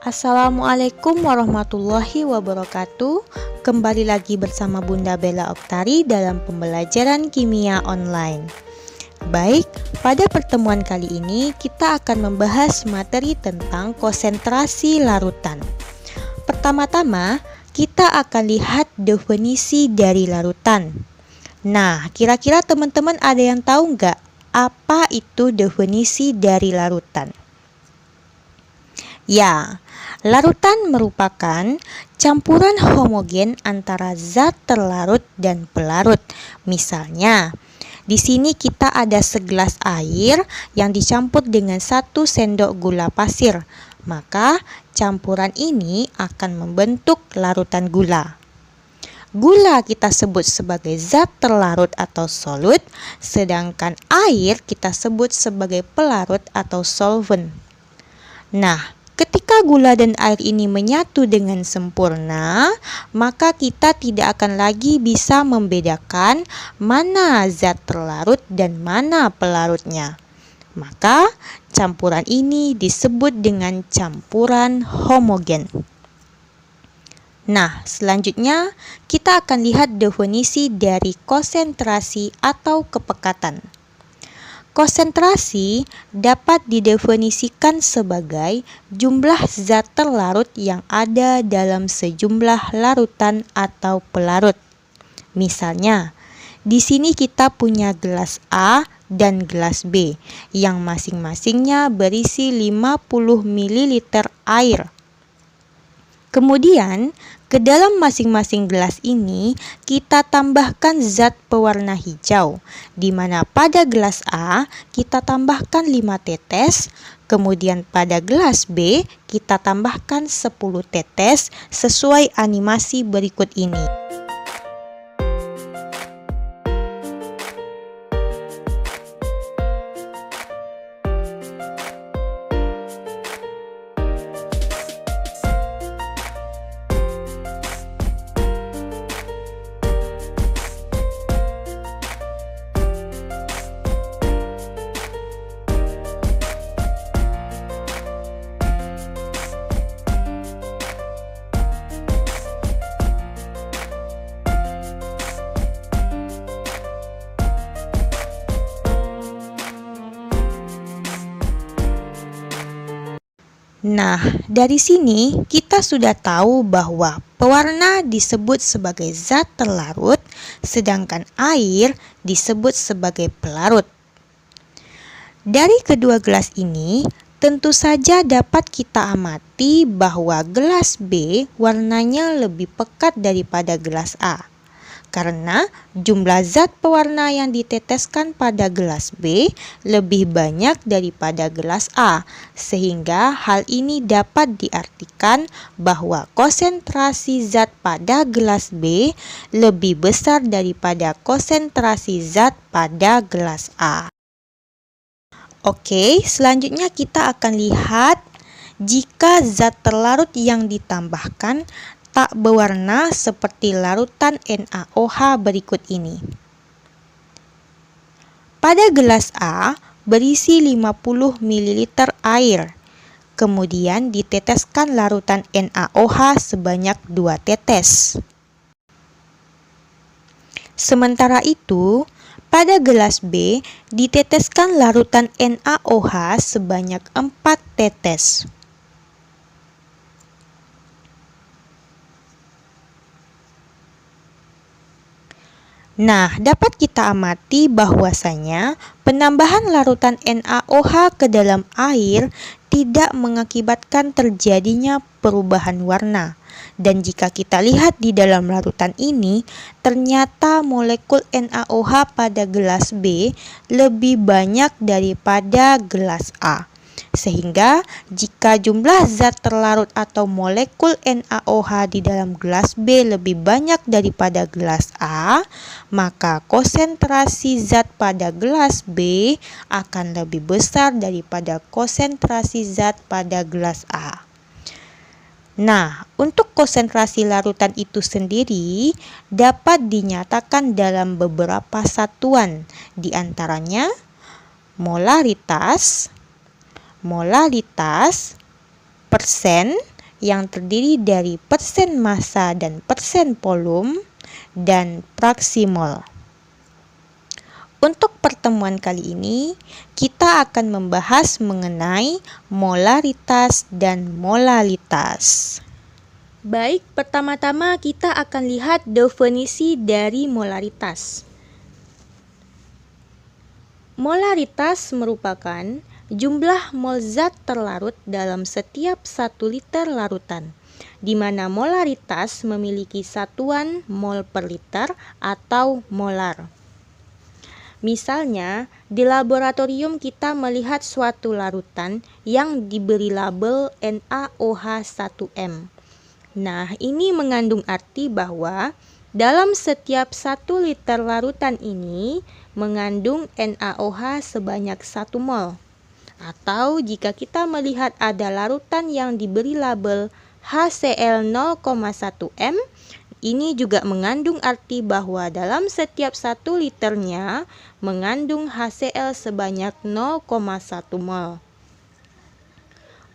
Assalamualaikum warahmatullahi wabarakatuh. Kembali lagi bersama Bunda Bella Oktari dalam pembelajaran kimia online. Baik, pada pertemuan kali ini kita akan membahas materi tentang konsentrasi larutan. Pertama-tama, kita akan lihat definisi dari larutan. Nah, kira-kira teman-teman ada yang tahu nggak apa itu definisi dari larutan? Ya, larutan merupakan campuran homogen antara zat terlarut dan pelarut. Misalnya, di sini kita ada segelas air yang dicampur dengan 1 sendok gula pasir. Maka, campuran ini akan membentuk larutan gula. Gula kita sebut sebagai zat terlarut atau solut, sedangkan air kita sebut sebagai pelarut atau solvent. Nah, ketika gula dan air ini menyatu dengan sempurna, maka kita tidak akan lagi bisa membedakan mana zat terlarut dan mana pelarutnya. Maka, campuran ini disebut dengan campuran homogen. Nah, selanjutnya kita akan lihat definisi dari konsentrasi atau kepekatan. Konsentrasi dapat didefinisikan sebagai jumlah zat terlarut yang ada dalam sejumlah larutan atau pelarut. Misalnya, di sini kita punya gelas A dan gelas B yang masing-masingnya berisi 50 ml air. Kemudian, ke dalam masing-masing gelas ini kita tambahkan zat pewarna hijau, di mana pada gelas A kita tambahkan 5 tetes, kemudian pada gelas B kita tambahkan 10 tetes sesuai animasi berikut ini. Nah, dari sini kita sudah tahu bahwa pewarna disebut sebagai zat terlarut, sedangkan air disebut sebagai pelarut. Dari kedua gelas ini, tentu saja dapat kita amati bahwa gelas B warnanya lebih pekat daripada gelas A. Karena jumlah zat pewarna yang diteteskan pada gelas B lebih banyak daripada gelas A, sehingga hal ini dapat diartikan bahwa konsentrasi zat pada gelas B lebih besar daripada konsentrasi zat pada gelas A. Oke, selanjutnya kita akan lihat jika zat terlarut yang ditambahkan tak berwarna seperti larutan NaOH berikut ini. Pada gelas A berisi 50 ml air, kemudian diteteskan larutan NaOH sebanyak 2 tetes. Sementara itu, pada gelas B diteteskan larutan NaOH sebanyak 4 tetes. Nah, dapat kita amati bahwasanya penambahan larutan NaOH ke dalam air tidak mengakibatkan terjadinya perubahan warna. Dan jika kita lihat di dalam larutan ini, ternyata molekul NaOH pada gelas B lebih banyak daripada gelas A. Sehingga jika jumlah zat terlarut atau molekul NaOH di dalam gelas B lebih banyak daripada gelas A, maka konsentrasi zat pada gelas B akan lebih besar daripada konsentrasi zat pada gelas A. Nah, untuk konsentrasi larutan itu sendiri dapat dinyatakan dalam beberapa satuan, di antaranya molaritas, persen yang terdiri dari persen massa dan persen volum, dan fraksi mol. Untuk pertemuan kali ini, kita akan membahas mengenai molaritas dan molalitas. Baik, pertama-tama kita akan lihat definisi dari molaritas. Molaritas merupakan jumlah mol zat terlarut dalam setiap 1 liter larutan, di mana molaritas memiliki satuan mol per liter atau molar. Misalnya, di laboratorium kita melihat suatu larutan yang diberi label NaOH1M. Nah, ini mengandung arti bahwa dalam setiap 1 liter larutan ini mengandung NaOH sebanyak 1 mol. Atau jika kita melihat ada larutan yang diberi label HCl 0,1M, ini juga mengandung arti bahwa dalam setiap 1 liternya mengandung HCl sebanyak 0,1 mol.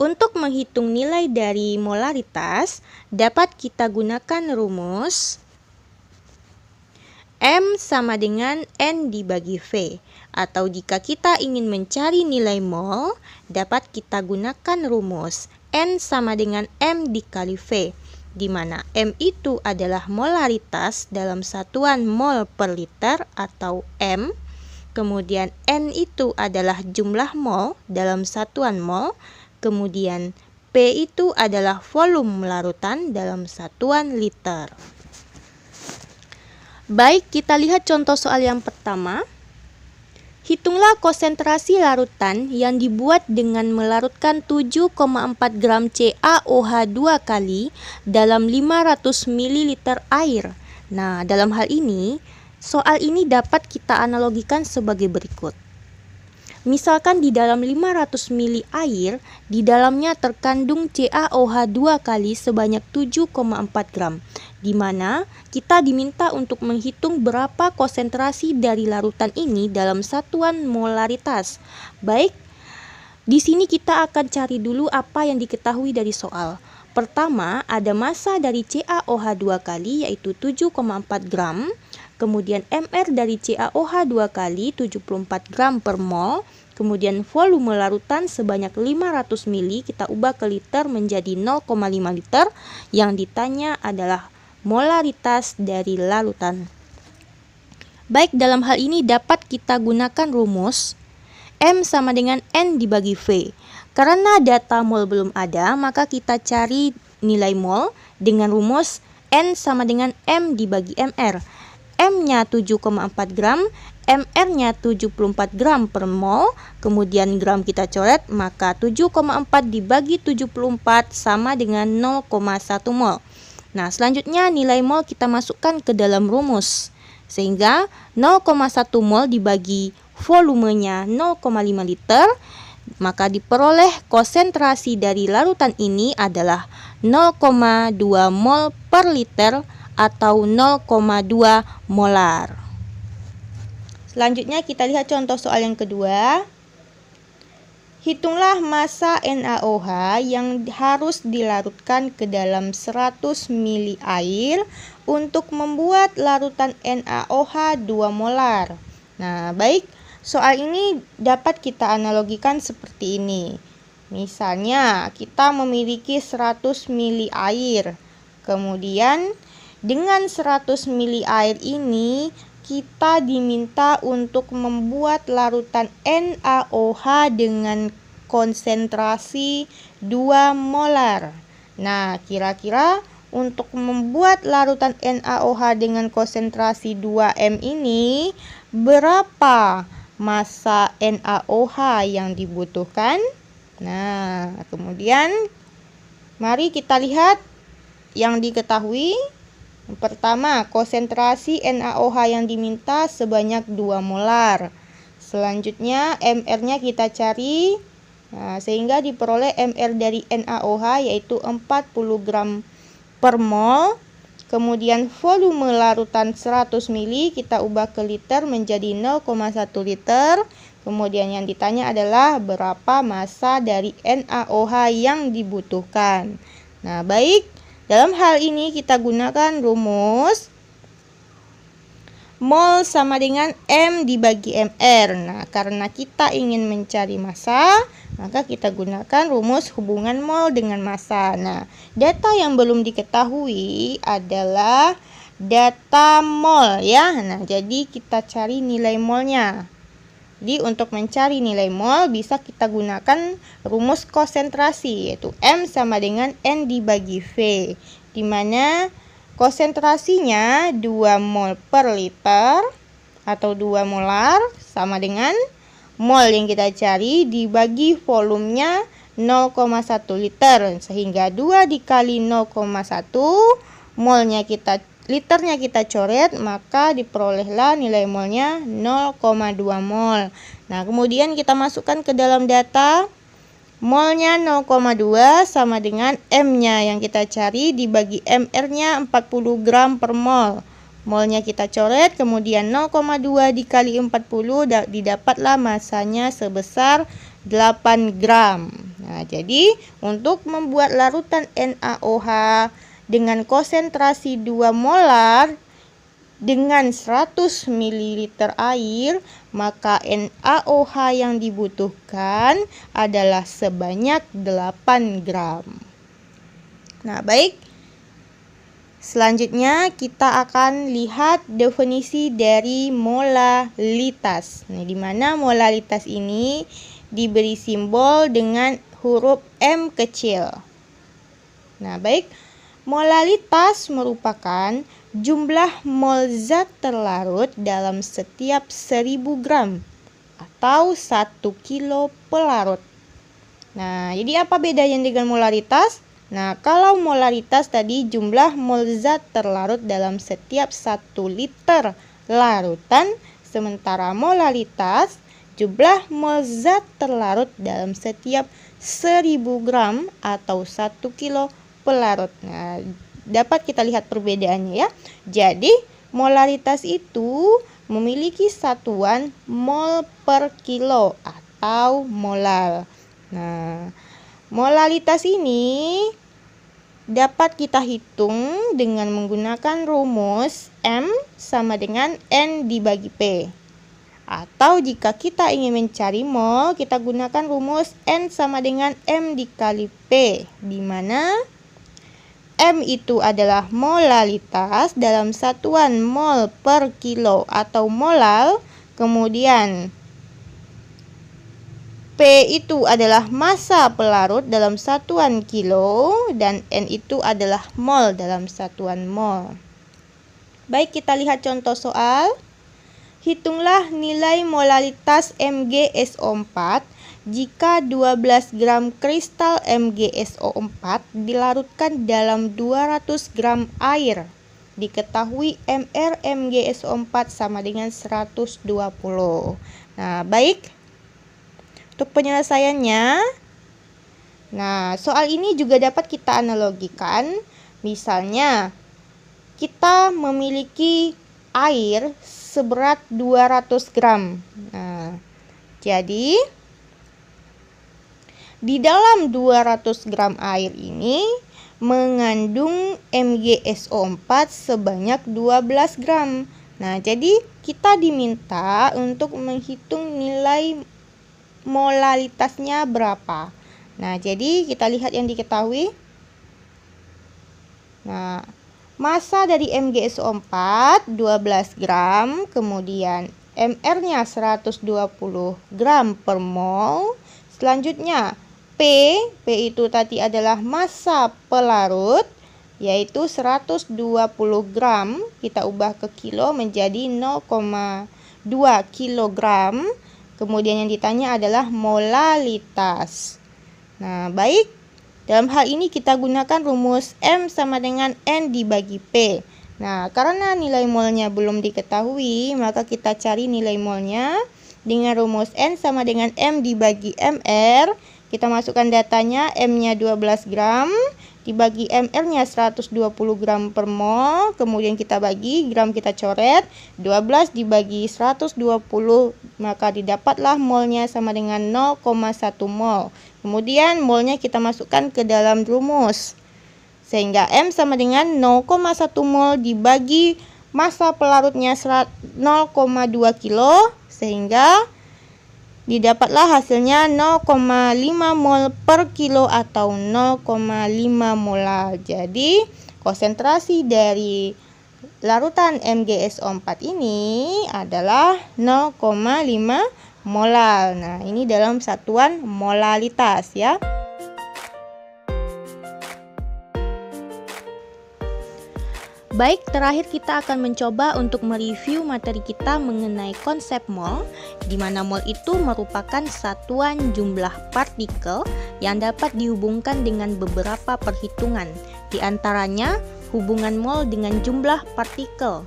Untuk menghitung nilai dari molaritas, dapat kita gunakan rumus M sama dengan N dibagi V. Atau jika kita ingin mencari nilai mol, dapat kita gunakan rumus N sama dengan M dikali V, di mana M itu adalah molaritas dalam satuan mol per liter atau M, kemudian N itu adalah jumlah mol dalam satuan mol, kemudian P itu adalah volume larutan dalam satuan liter. Baik, kita lihat contoh soal yang pertama. Hitunglah konsentrasi larutan yang dibuat dengan melarutkan 7,4 gram CaOH 2 kali dalam 500 ml air. Nah, dalam hal ini, soal ini dapat kita analogikan sebagai berikut. Misalkan di dalam 500 ml air, di dalamnya terkandung CaOH 2 kali sebanyak 7,4 gram, di mana kita diminta untuk menghitung berapa konsentrasi dari larutan ini dalam satuan molaritas. Baik, di sini kita akan cari dulu apa yang diketahui dari soal. Pertama, ada massa dari CaOH 2 kali yaitu 7,4 gram. Kemudian MR dari CaOH 2 kali 74 gram per mol. Kemudian volume larutan sebanyak 500 ml, kita ubah ke liter menjadi 0,5 liter. Yang ditanya adalah molaritas dari larutan. Baik, dalam hal ini dapat kita gunakan rumus M sama dengan N dibagi V. Karena data mol belum ada, maka kita cari nilai mol dengan rumus N sama dengan M dibagi MR. M-nya 7,4 gram, MR-nya 74 gram per mol, kemudian gram kita coret, maka 7,4 dibagi 74 sama dengan 0,1 mol. Nah, selanjutnya nilai mol kita masukkan ke dalam rumus, sehingga 0,1 mol dibagi volumenya 0,5 liter, maka diperoleh konsentrasi dari larutan ini adalah 0,2 mol per liter atau 0,2 molar. Selanjutnya kita lihat contoh soal yang kedua. Hitunglah massa NaOH yang harus dilarutkan ke dalam 100 ml air untuk membuat larutan NaOH 2 molar. Nah, baik, soal ini dapat kita analogikan seperti ini. Misalnya, kita memiliki 100 ml air. Kemudian, dengan 100 ml air ini, kita diminta untuk membuat larutan NaOH dengan konsentrasi 2 molar. Nah, kira-kira untuk membuat larutan NaOH dengan konsentrasi 2M ini, berapa massa NaOH yang dibutuhkan? Nah, kemudian mari kita lihat yang diketahui. Yang pertama, konsentrasi NaOH yang diminta sebanyak 2 molar. Selanjutnya, MR-nya kita cari. Nah, sehingga diperoleh MR dari NaOH yaitu 40 gram per mol. Kemudian volume larutan 100 ml kita ubah ke liter menjadi 0,1 liter. Kemudian yang ditanya adalah berapa massa dari NaOH yang dibutuhkan. Nah, baik, dalam hal ini kita gunakan rumus mol sama dengan M dibagi MR. Nah, karena kita ingin mencari massa, maka kita gunakan rumus hubungan mol dengan massa. Nah, data yang belum diketahui adalah data mol ya. Nah, jadi kita cari nilai molnya. Jadi untuk mencari nilai mol bisa kita gunakan rumus konsentrasi, yaitu M sama dengan N dibagi V, di mana konsentrasinya 2 mol per liter atau 2 molar sama dengan mol yang kita cari dibagi volumenya 0,1 liter, sehingga 2 dikali 0,1 molnya liternya kita coret, maka diperolehlah nilai molnya 0,2 mol. Nah, kemudian kita masukkan ke dalam data. Molnya 0,2 sama dengan M-nya yang kita cari dibagi MR-nya 40 gram per mol. Molnya kita coret, kemudian 0,2 dikali 40 didapatlah masanya sebesar 8 gram. Nah, jadi untuk membuat larutan NaOH dengan konsentrasi 2 molar dengan 100 ml air, maka NaOH yang dibutuhkan adalah sebanyak 8 gram. Nah, baik. Selanjutnya kita akan lihat definisi dari molalitas. Nah, di mana molalitas ini diberi simbol dengan huruf M kecil. Nah, baik. Molalitas merupakan jumlah mol zat terlarut dalam setiap 1000 gram atau 1 kilo pelarut. Nah, jadi apa bedanya dengan molaritas? Nah, kalau molaritas tadi jumlah mol zat terlarut dalam setiap 1 liter larutan, sementara molaritas jumlah mol zat terlarut dalam setiap 1000 gram atau 1 kilo pelarut. Nah, dapat kita lihat perbedaannya ya. Jadi, molaritas itu memiliki satuan mol per kilo atau molar. Nah, molaritas ini dapat kita hitung dengan menggunakan rumus M sama dengan N dibagi P. Atau jika kita ingin mencari mol, kita gunakan rumus N sama dengan M dikali P, di mana M itu adalah molalitas dalam satuan mol per kilo atau molar, kemudian P itu adalah massa pelarut dalam satuan kilo, dan N itu adalah mol dalam satuan mol. Baik, kita lihat contoh soal. Hitunglah nilai molalitas MgSO4 jika 12 gram kristal MgSO4 dilarutkan dalam 200 gram air. Diketahui MR MgSO4 sama dengan 120. Nah, baik. Untuk penyelesaiannya, nah, soal ini juga dapat kita analogikan. Misalnya, kita memiliki air seberat 200 gram. Nah, jadi di dalam 200 gram air ini mengandung MgSO4 sebanyak 12 gram. Nah, jadi kita diminta untuk menghitung nilai molalitasnya berapa. Nah, jadi kita lihat yang diketahui. Nah, massa dari MgSO4 12 gram, kemudian MR-nya 120 gram per mol. Selanjutnya P itu tadi adalah massa pelarut, yaitu 120 gram. Kita ubah ke kilo menjadi 0,2 kilogram. Kemudian yang ditanya adalah molalitas. Nah, baik. Dalam hal ini kita gunakan rumus M sama dengan N dibagi P. Nah, karena nilai molnya belum diketahui, maka kita cari nilai molnya dengan rumus N sama dengan M dibagi MR. Kita masukkan datanya, M-nya 12 gram, dibagi ml-nya 120 gram per mol, kemudian kita bagi, gram kita coret, 12 dibagi 120, maka didapatlah molnya sama dengan 0,1 mol. Kemudian molnya kita masukkan ke dalam rumus, sehingga M sama dengan 0,1 mol dibagi massa pelarutnya 0,2 kilo, sehingga didapatlah hasilnya 0,5 mol per kilo atau 0,5 molar. Jadi konsentrasi dari larutan MgSO4 ini adalah 0,5 molar. Nah, ini dalam satuan molalitas ya. Baik, terakhir kita akan mencoba untuk mereview materi kita mengenai konsep mol, di mana mol itu merupakan satuan jumlah partikel yang dapat dihubungkan dengan beberapa perhitungan, di antaranya hubungan mol dengan jumlah partikel.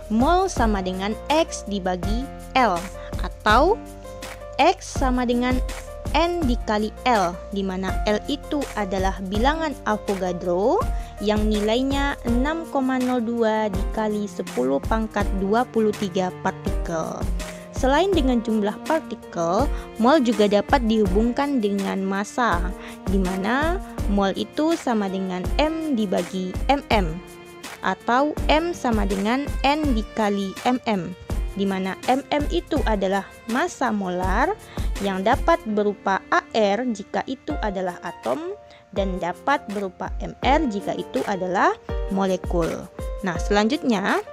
Mol sama dengan X dibagi L, atau X sama dengan N dikali L, di mana L itu adalah bilangan Avogadro yang nilainya 6,02 dikali 10 pangkat 23 partikel. Selain dengan jumlah partikel, mol juga dapat dihubungkan dengan massa, di mana mol itu sama dengan M dibagi mm, atau M sama dengan N dikali mm, di mana mm itu adalah massa molar yang dapat berupa AR jika itu adalah atom, dan dapat berupa mR jika itu adalah molekul. Nah, selanjutnya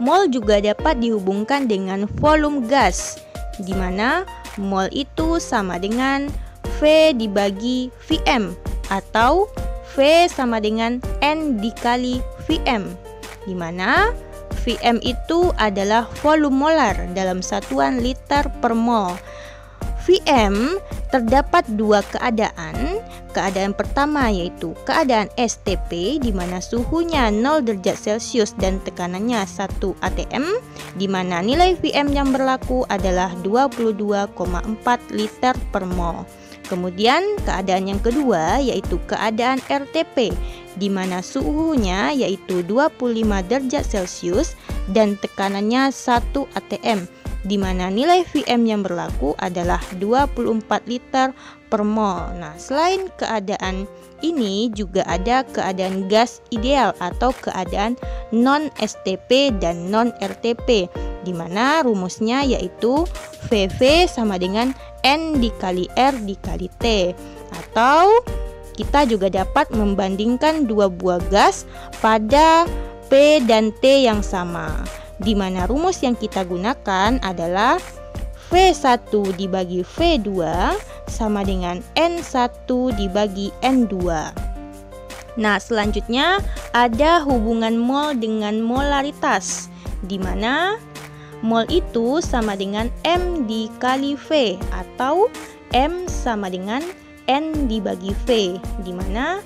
mol juga dapat dihubungkan dengan volume gas, di mana mol itu sama dengan V dibagi Vm, atau V sama dengan N dikali Vm, di mana Vm itu adalah volume molar dalam satuan liter per mol. Vm terdapat dua keadaan. Keadaan pertama yaitu keadaan STP, di mana suhunya 0 derajat Celcius dan tekanannya 1 atm, di mana nilai Vm yang berlaku adalah 22,4 liter per mol. Kemudian keadaan yang kedua yaitu keadaan RTP, di mana suhunya yaitu 25 derajat Celcius dan tekanannya 1 atm, di mana nilai Vm yang berlaku adalah 24 liter per mol. Nah, selain keadaan ini juga ada keadaan gas ideal atau keadaan non-STP dan non-RTP, di mana rumusnya yaitu VV sama dengan N dikali R dikali T, atau kita juga dapat membandingkan dua buah gas pada P dan T yang sama, di mana rumus yang kita gunakan adalah V1 dibagi V2 sama dengan N1 dibagi N2. Nah, selanjutnya ada hubungan mol dengan molaritas, di mana mol itu sama dengan M dikali V, atau M sama dengan N dibagi V, di mana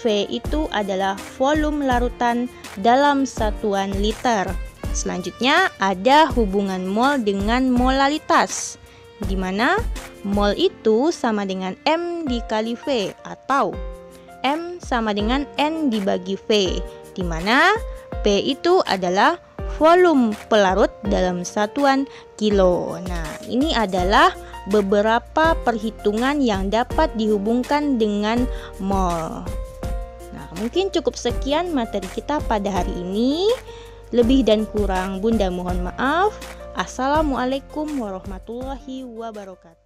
V itu adalah volume larutan dalam satuan liter. Selanjutnya ada hubungan mol dengan molalitas, di mana mol itu sama dengan M dikali V, atau M sama dengan N dibagi V, di mana P itu adalah volume pelarut dalam satuan kilo. Nah, ini adalah beberapa perhitungan yang dapat dihubungkan dengan mol. Nah, mungkin cukup sekian materi kita pada hari ini. Lebih dan kurang Bunda mohon maaf. Assalamualaikum warahmatullahi wabarakatuh.